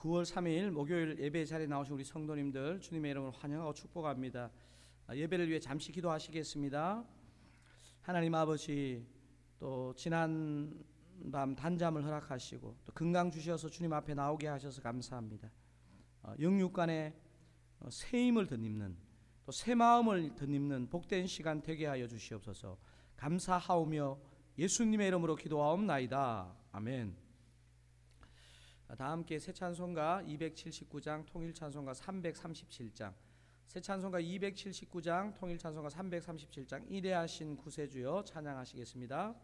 9월 3일 목요일 예배 자리에 나오신 우리 성도님들 주님의 이름으로 환영하고 축복합니다. 예배를 위해 잠시 기도하시겠습니다. 하나님 아버지, 또 지난 밤 단잠을 허락하시고 또 건강 주셔서 주님 앞에 나오게 하셔서 감사합니다. 영육간에 새 힘을 덧입는, 또 새 마음을 덧입는 복된 시간 되게 하여 주시옵소서. 감사하오며 예수님의 이름으로 기도하옵나이다. 아멘. 다 함께 새 찬송가 279장, 통일 찬송가 337장, 새 찬송가 279장, 통일 찬송가 337장, 이레하신 구세주여 찬양하시겠습니다.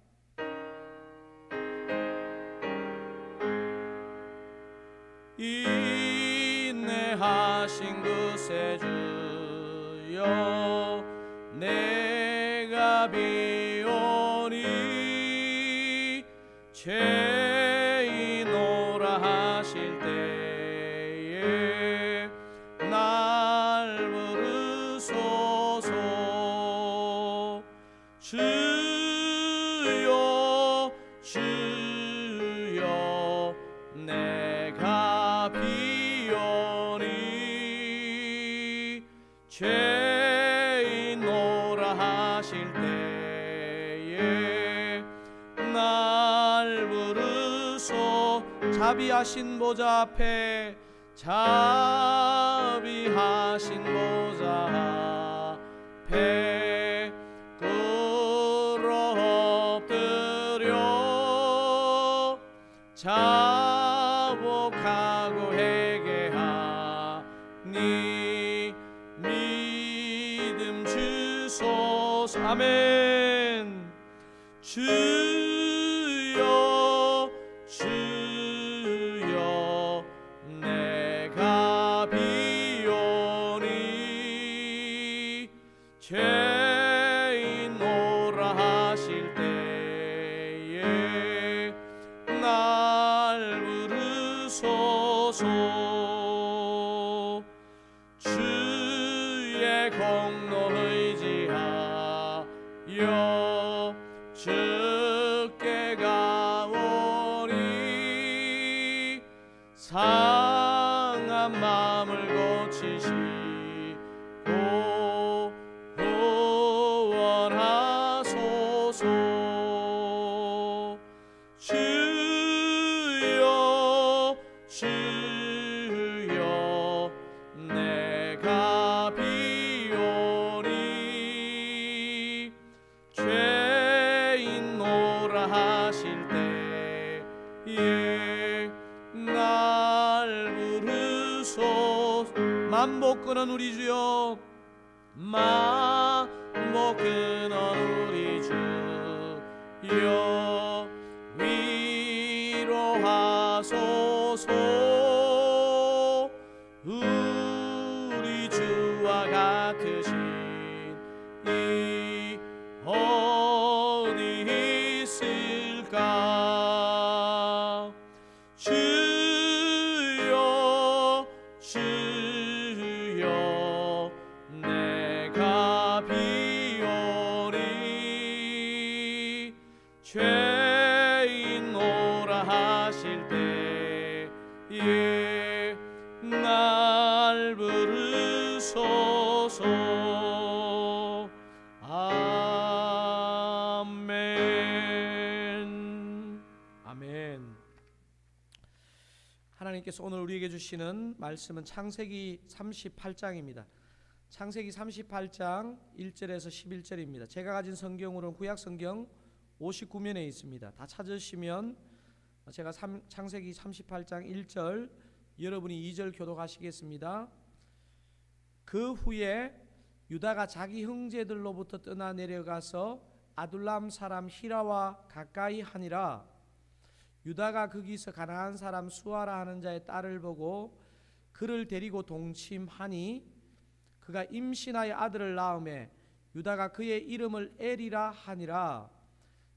인내하신 구세주여 내가 비오니 죄인오라 하실 때에 날 부르소서. 주여 주여 내가 비오니 죄인오라 하실 때에 날 부르소. 자비하신 보좌 앞에, 자비하신 보좌 앞에 꿇어 엎드려 자복하고 회개하니 믿음 주소서. 아멘. 주여 주여 내가 비오니 죄인오라 하실 때에 날 부르소서. 주의 공로 의지하여 주께 가오니 상한 마음을 고치시고 구원하소서. 주여 주여 내가 비오니 죄인오라 하실 때에 날 부르소서. 만복 끊은 우리 주여, 만복 끊은 우리 주여 위로하소서. 우리 주와 같으신 이 어디 있을까. 주여 주여 내가 비오니 죄인오라 하실 때에 날 부르소서. 아멘. 아멘. 하나님께서 오늘 우리에게 주시는 말씀은 창세기 38장입니다. 창세기 38장 1절에서 11절입니다. 제가 가진 성경으로는 구약성경 59면에 있습니다. 다 찾으시면 제가 창세기 38장 1절, 여러분이 2절 교독하시겠습니다. 그 후에 유다가 자기 형제들로부터 떠나 내려가서 아둘람 사람 히라와 가까이 하니라. 유다가 거기서 가나안 사람 수아라 하는 자의 딸을 보고 그를 데리고 동침하니 그가 임신하여 아들을 낳음에 유다가 그의 이름을 엘이라 하니라.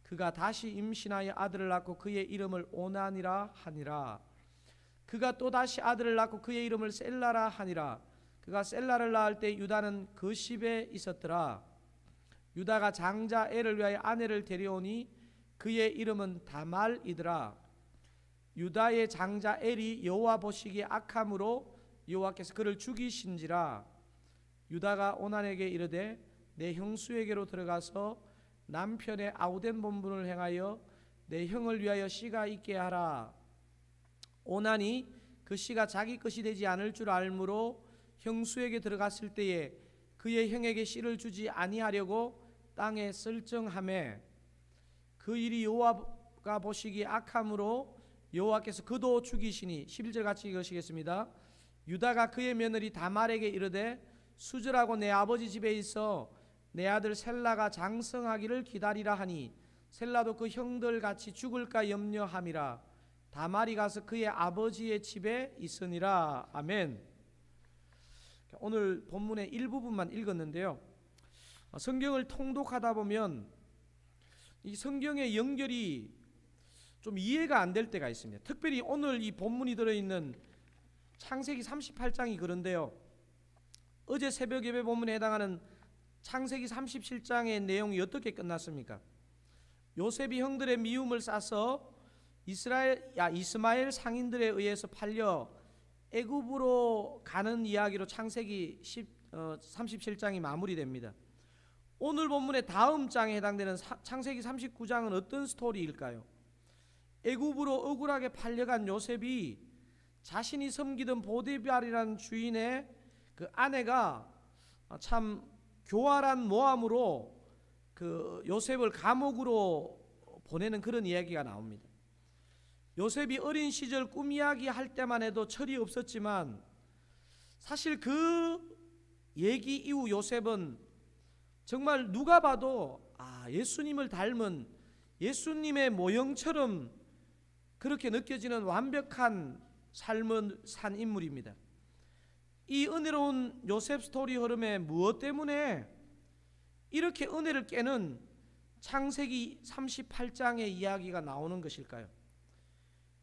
그가 다시 임신하여 아들을 낳고 그의 이름을 오난이라 하니라. 그가 또 다시 아들을 낳고 그의 이름을 셀라라 하니라. 그가 셀라를 낳을 때 유다는 그 집에 있었더라. 유다가 장자 엘을 위하여 아내를 데려오니 그의 이름은 다말이더라. 유다의 장자 엘이 여호와 보시기에 악함으로 여호와께서 그를 죽이신지라. 유다가 오난에게 이르되 내 형수에게로 들어가서 남편의 아우된 본분을 행하여 내 형을 위하여 씨가 있게 하라. 오난이 그 씨가 자기 것이 되지 않을 줄 알므로 형수에게 들어갔을 때에 그의 형에게 씨를 주지 아니하려고 땅에 설정하매 그 일이 여호와가 보시기에 악함으로 여호와께서 그도 죽이시니. 11절 같이 읽으시겠습니다. 유다가 그의 며느리 다말에게 이르되 수절하고 내 아버지 집에 있어 내 아들 셀라가 장성하기를 기다리라 하니 셀라도 그 형들 같이 죽을까 염려함이라. 다말이 가서 그의 아버지의 집에 있으니라. 아멘. 오늘 본문의 일부분만 읽었는데요, 성경을 통독하다 보면 이 성경의 연결이 좀 이해가 안 될 때가 있습니다. 특별히 오늘 이 본문이 들어있는 창세기 38장이 그런데요, 어제 새벽 예배 본문에 해당하는 창세기 37장의 내용이 어떻게 끝났습니까? 요셉이 형들의 미움을 싸서 이스마엘 상인들에 의해서 팔려 애굽으로 가는 이야기로 창세기 37장이 마무리됩니다. 오늘 본문의 다음 장에 해당되는 창세기 39장은 어떤 스토리일까요? 애굽으로 억울하게 팔려간 요셉이 자신이 섬기던 보디발이라는 주인의 그 아내가 참 교활한 모함으로 그 요셉을 감옥으로 보내는 그런 이야기가 나옵니다. 요셉이 어린 시절 꿈 이야기 할 때만 해도 철이 없었지만 사실 그 얘기 이후 요셉은 정말 누가 봐도 예수님을 닮은 예수님의 모형처럼 그렇게 느껴지는 완벽한 삶을 산 인물입니다. 이 은혜로운 요셉 스토리 흐름에 무엇 때문에 이렇게 은혜를 깨는 창세기 38장의 이야기가 나오는 것일까요?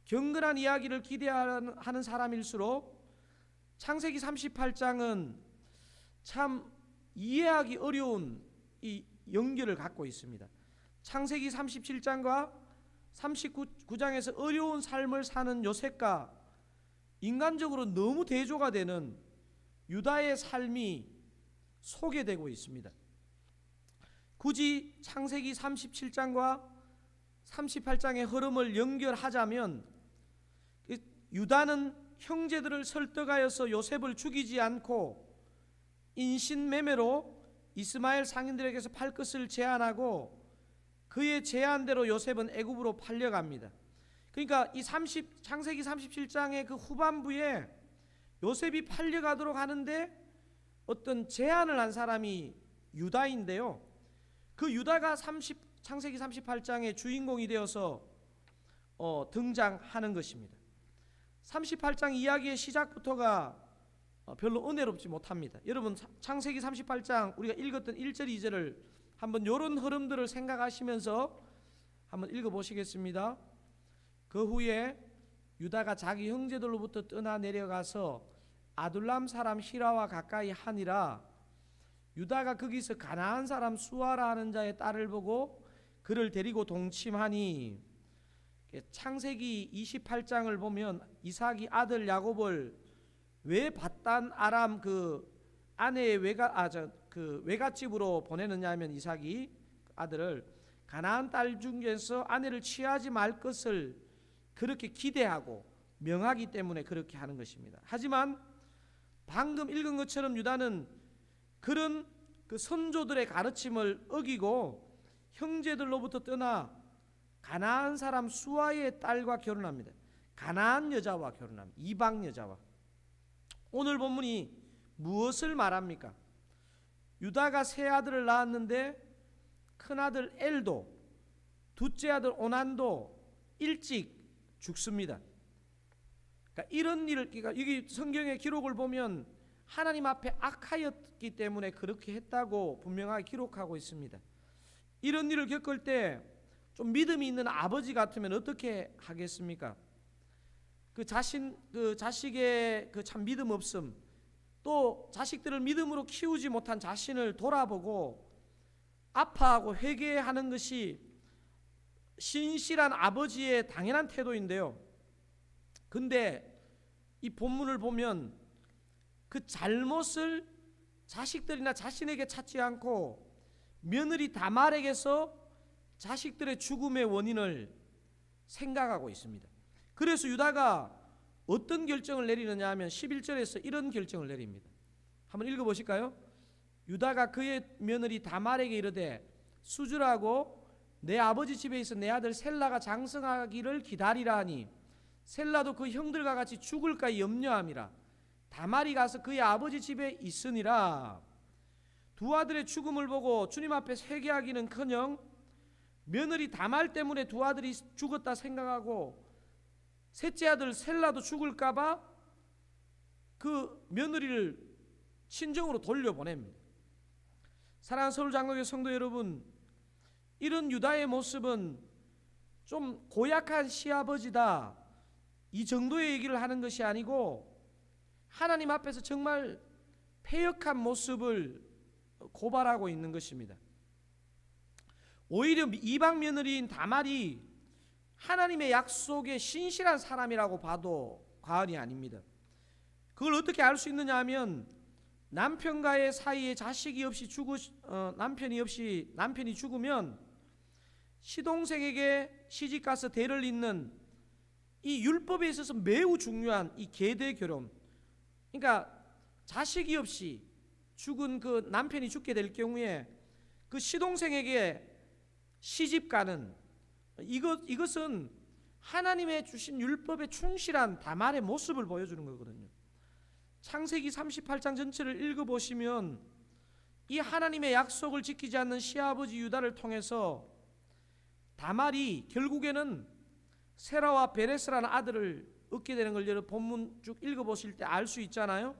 경건한 이야기를 기대하는 사람일수록 창세기 38장은 참 이해하기 어려운 이 연결을 갖고 있습니다. 창세기 37장과 39장에서 어려운 삶을 사는 요셉과 인간적으로 너무 대조가 되는 유다의 삶이 소개되고 있습니다. 굳이 창세기 37장과 38장의 흐름을 연결하자면 유다는 형제들을 설득하여서 요셉을 죽이지 않고 인신매매로 이스마엘 상인들에게서 팔 것을 제안하고 그의 제안대로 요셉은 애굽으로 팔려갑니다. 그러니까 이 창세기 37장의 그 후반부에 요셉이 팔려가도록 하는데 어떤 제안을 한 사람이 유다인데요, 그 유다가 창세기 38장의 주인공이 되어서 등장하는 것입니다. 38장 이야기의 시작부터가 별로 은혜롭지 못합니다. 여러분, 창세기 38장 우리가 읽었던 1절 2절을 한번 이런 흐름들을 생각하시면서 한번 읽어보시겠습니다. 그 후에 유다가 자기 형제들로부터 떠나 내려가서 아둘람 사람 히라와 가까이 하니라. 유다가 거기서 가나안 사람 수아라 하는 자의 딸을 보고 그를 데리고 동침하니. 창세기 28장을 보면 이삭이 아들 야곱을 왜 밧단 아람 그 아내의 외갓집으로 보내느냐 하면, 이삭이 아들을 가나안 딸 중에서 아내를 취하지 말 것을 그렇게 기대하고 명하기 때문에 그렇게 하는 것입니다. 하지만 방금 읽은 것처럼 유다는 그런 그 선조들의 가르침을 어기고 형제들로부터 떠나 가나안 사람 수아의 딸과 결혼합니다. 가나안 여자와 결혼합니다. 이방 여자와. 오늘 본문이 무엇을 말합니까? 유다가 세 아들을 낳았는데 큰아들 엘도, 둘째 아들 오난도 일찍 죽습니다. 그러니까 이런 일을, 그러니까 여기 성경의 기록을 보면 하나님 앞에 악하였기 때문에 그렇게 했다고 분명하게 기록하고 있습니다. 이런 일을 겪을 때 좀 믿음이 있는 아버지 같으면 어떻게 하겠습니까? 그 자식의 그 참 믿음 없음, 또 자식들을 믿음으로 키우지 못한 자신을 돌아보고 아파하고 회개하는 것이 신실한 아버지의 당연한 태도인데요, 근데 이 본문을 보면 그 잘못을 자식들이나 자신에게 찾지 않고 며느리 다말에게서 자식들의 죽음의 원인을 생각하고 있습니다. 그래서 유다가 어떤 결정을 내리느냐 하면 11절에서 이런 결정을 내립니다. 한번 읽어보실까요? 유다가 그의 며느리 다말에게 이르되 수주라고 내 아버지 집에 있어 내 아들 셀라가 장성하기를 기다리라 하니 셀라도 그 형들과 같이 죽을까 염려함이라. 다말이 가서 그의 아버지 집에 있으니라. 두 아들의 죽음을 보고 주님 앞에 회개하기는커녕 며느리 다말 때문에 두 아들이 죽었다 생각하고 셋째 아들 셀라도 죽을까봐 그 며느리를 친정으로 돌려보냅니다. 사랑하는 서울장로교회 성도 여러분, 이런 유다의 모습은 좀 고약한 시아버지다, 이 정도의 얘기를 하는 것이 아니고 하나님 앞에서 정말 패역한 모습을 고발하고 있는 것입니다. 오히려 이방 며느리인 다말이 하나님의 약속에 신실한 사람이라고 봐도 과언이 아닙니다. 그걸 어떻게 알 수 있느냐 하면 남편과의 사이에 자식이 없이 남편이 죽으면 시동생에게 시집가서 대를 잇는 이 율법에 있어서 매우 중요한 이 계대 결혼, 그러니까 자식이 없이 죽은 그 남편이 죽게 될 경우에 그 시동생에게 시집가는 이것은 하나님의 주신 율법에 충실한 다말의 모습을 보여주는 거거든요. 창세기 38장 전체를 읽어보시면 이 하나님의 약속을 지키지 않는 시아버지 유다를 통해서 다말이 결국에는 세라와 베레스라는 아들을 얻게 되는 걸 여러분 본문 쭉 읽어보실 때 알 수 있잖아요.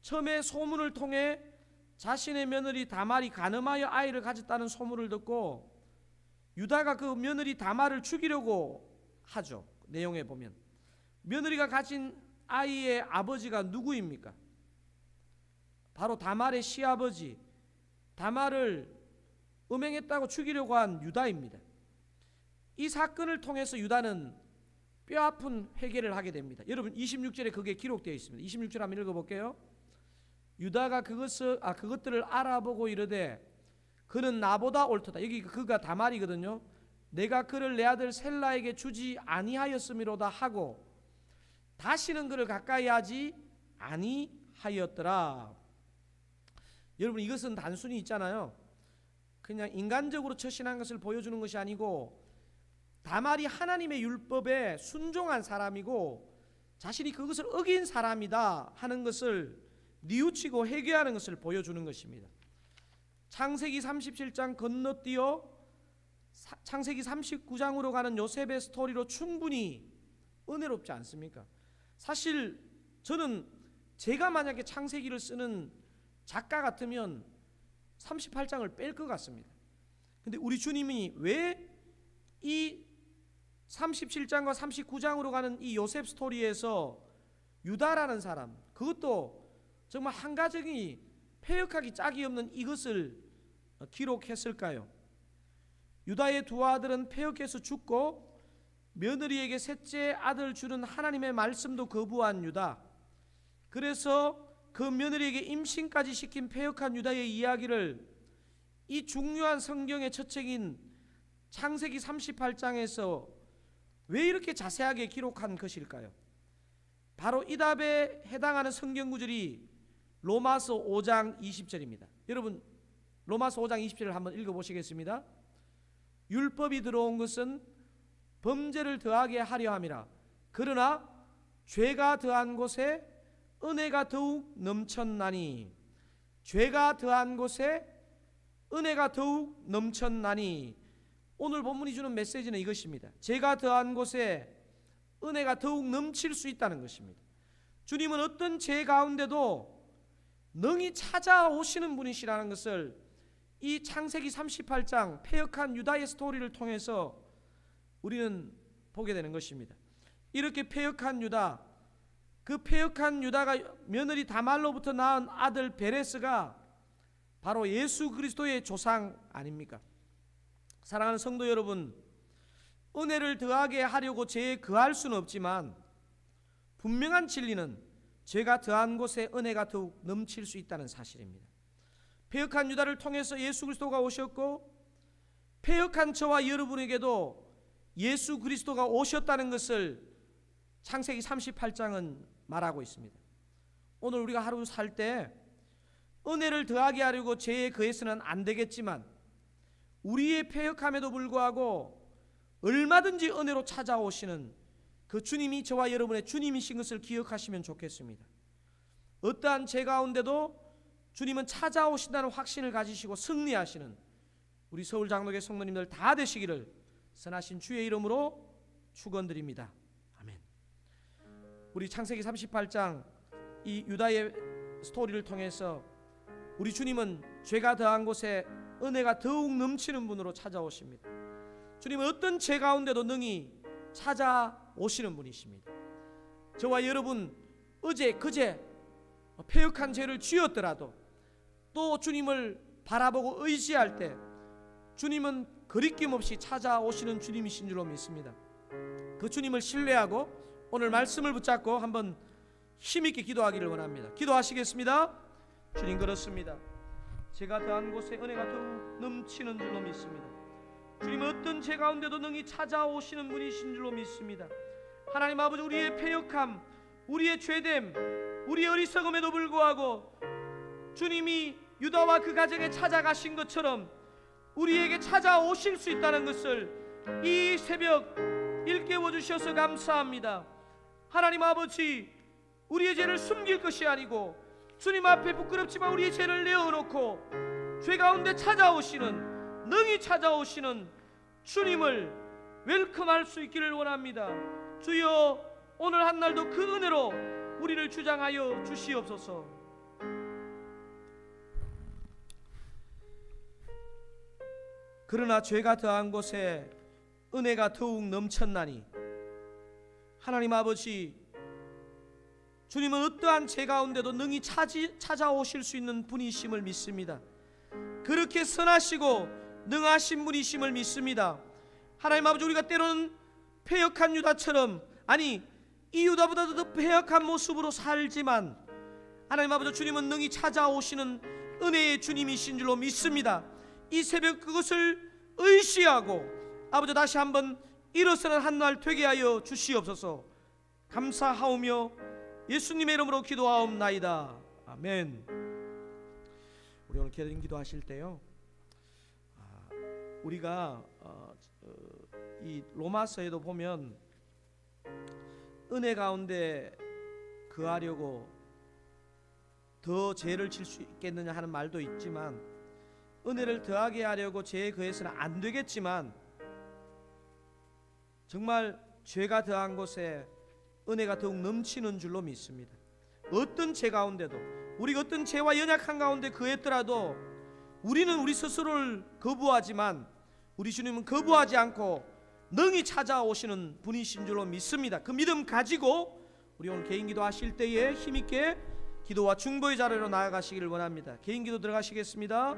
처음에 소문을 통해 자신의 며느리 다말이 간음하여 아이를 가졌다는 소문을 듣고 유다가 그 며느리 다말을 죽이려고 하죠. 내용에 보면 며느리가 가진 아이의 아버지가 누구입니까? 바로 다말의 시아버지, 다말을 음행했다고 죽이려고 한 유다입니다. 이 사건을 통해서 유다는 뼈아픈 회개를 하게 됩니다. 여러분 26절에 그게 기록되어 있습니다. 26절 한번 읽어볼게요. 유다가 그것들을 알아보고 이르되 그는 나보다 옳도다. 여기 그가 다말이거든요. 내가 그를 내 아들 셀라에게 주지 아니하였음이로다 하고 다시는 그를 가까이 하지 아니하였더라. 여러분 이것은 단순히 있잖아요, 그냥 인간적으로 처신한 것을 보여주는 것이 아니고 다말이 하나님의 율법에 순종한 사람이고 자신이 그것을 어긴 사람이다 하는 것을 뉘우치고 회개하는 것을 보여주는 것입니다. 창세기 37장 건너뛰어 창세기 39장으로 가는 요셉의 스토리로 충분히 은혜롭지 않습니까? 사실 저는 제가 만약에 창세기를 쓰는 작가 같으면 38장을 뺄 것 같습니다. 근데 우리 주님이 왜 이 37장과 39장으로 가는 이 요셉 스토리에서 유다라는 사람, 그것도 정말 한가정이 패역하기 짝이 없는 이것을 기록했을까요? 유다의 두 아들은 패역해서 죽고 며느리에게 셋째 아들 주는 하나님의 말씀도 거부한 유다. 그래서 그 며느리에게 임신까지 시킨 패역한 유다의 이야기를 이 중요한 성경의 첫 책인 창세기 38장에서 왜 이렇게 자세하게 기록한 것일까요? 바로 이 답에 해당하는 성경 구절이 로마서 5장 20절입니다. 여러분 로마서 5장 20절을 한번 읽어보시겠습니다. 율법이 들어온 것은 범죄를 더하게 하려 함이라. 그러나 죄가 더한 곳에 은혜가 더욱 넘쳤나니. 죄가 더한 곳에 은혜가 더욱 넘쳤나니. 오늘 본문이 주는 메시지는 이것입니다. 죄가 더한 곳에 은혜가 더욱 넘칠 수 있다는 것입니다. 주님은 어떤 죄 가운데도 능히 찾아오시는 분이시라는 것을 이 창세기 38장 패역한 유다의 스토리를 통해서 우리는 보게 되는 것입니다. 이렇게 패역한 유다, 그 패역한 유다가 며느리 다말로부터 낳은 아들 베레스가 바로 예수 그리스도의 조상 아닙니까? 사랑하는 성도 여러분, 은혜를 더하게 하려고 죄에 거할 수는 없지만 분명한 진리는 죄가 더한 곳에 은혜가 더욱 넘칠 수 있다는 사실입니다. 패역한 유다를 통해서 예수 그리스도가 오셨고 패역한 저와 여러분에게도 예수 그리스도가 오셨다는 것을 창세기 38장은 말하고 있습니다. 오늘 우리가 하루 살 때 은혜를 더하게 하려고 죄에 거해서는 안 되겠지만 우리의 패역함에도 불구하고 얼마든지 은혜로 찾아오시는 그 주님이 저와 여러분의 주님이신 것을 기억하시면 좋겠습니다. 어떠한 죄 가운데도 주님은 찾아오신다는 확신을 가지시고 승리하시는 우리 서울장로교 성도님들 다 되시기를 선하신 주의 이름으로 축원드립니다. 아멘. 우리 창세기 38장 이 유다의 스토리를 통해서 우리 주님은 죄가 더한 곳에 은혜가 더욱 넘치는 분으로 찾아오십니다. 주님은 어떤 죄 가운데도 능히 찾아오시는 분이십니다. 저와 여러분 어제 그제 패역한 죄를 지었더라도 또 주님을 바라보고 의지할 때 주님은 거리낌 없이 찾아오시는 주님이신 줄로 믿습니다. 그 주님을 신뢰하고 오늘 말씀을 붙잡고 한번 힘있게 기도하기를 원합니다. 기도하시겠습니다. 주님, 그렇습니다. 제가 더한 곳에 은혜가 더욱 넘치는 줄로 믿습니다. 주님, 어떤 죄 가운데도 능히 찾아오시는 분이신 줄로 믿습니다. 하나님 아버지, 우리의 패역함, 우리의 죄됨, 우리의 어리석음에도 불구하고 주님이 유다와 그 가정에 찾아가신 것처럼 우리에게 찾아오실 수 있다는 것을 이 새벽 일깨워 주셔서 감사합니다. 하나님 아버지, 우리의 죄를 숨길 것이 아니고 주님 앞에 부끄럽지만 우리의 죄를 내어놓고 죄 가운데 찾아오시는, 능히 찾아오시는 주님을 웰컴할 수 있기를 원합니다. 주여, 오늘 한날도 그 은혜로 우리를 주장하여 주시옵소서. 그러나 죄가 더한 곳에 은혜가 더욱 넘쳤나니, 하나님 아버지, 주님은 어떠한 죄 가운데도 능히 찾아오실 수 있는 분이심을 믿습니다. 그렇게 선하시고 능하신 분이심을 믿습니다. 하나님 아버지, 우리가 때로는 패역한 유다처럼, 아니 이 유다보다도 더 패역한 모습으로 살지만 하나님 아버지, 주님은 능히 찾아오시는 은혜의 주님이신 줄로 믿습니다. 이 새벽 그것을 의시하고 아버지 다시 한번 일어서는 한날 되게 하여 주시옵소서. 감사하오며 예수님의 이름으로 기도하옵나이다. 아멘. 우리 오늘 개인 기도하실 때요, 우리가 이 로마서에도 보면 은혜 가운데 거하려고 더 죄를 질 수 있겠느냐 하는 말도 있지만, 은혜를 더하게 하려고 죄에 거해서는 안 되겠지만 정말 죄가 더한 곳에 은혜가 더욱 넘치는 줄로 믿습니다. 어떤 죄 가운데도, 우리가 어떤 죄와 연약한 가운데 거했더라도 우리는 우리 스스로를 거부하지만 우리 주님은 거부하지 않고 능히 찾아오시는 분이신 줄로 믿습니다. 그 믿음 가지고 우리 오늘 개인 기도 하실 때에 힘있게 기도와 중보의 자리로 나아가시기를 원합니다. 개인 기도 들어가시겠습니다.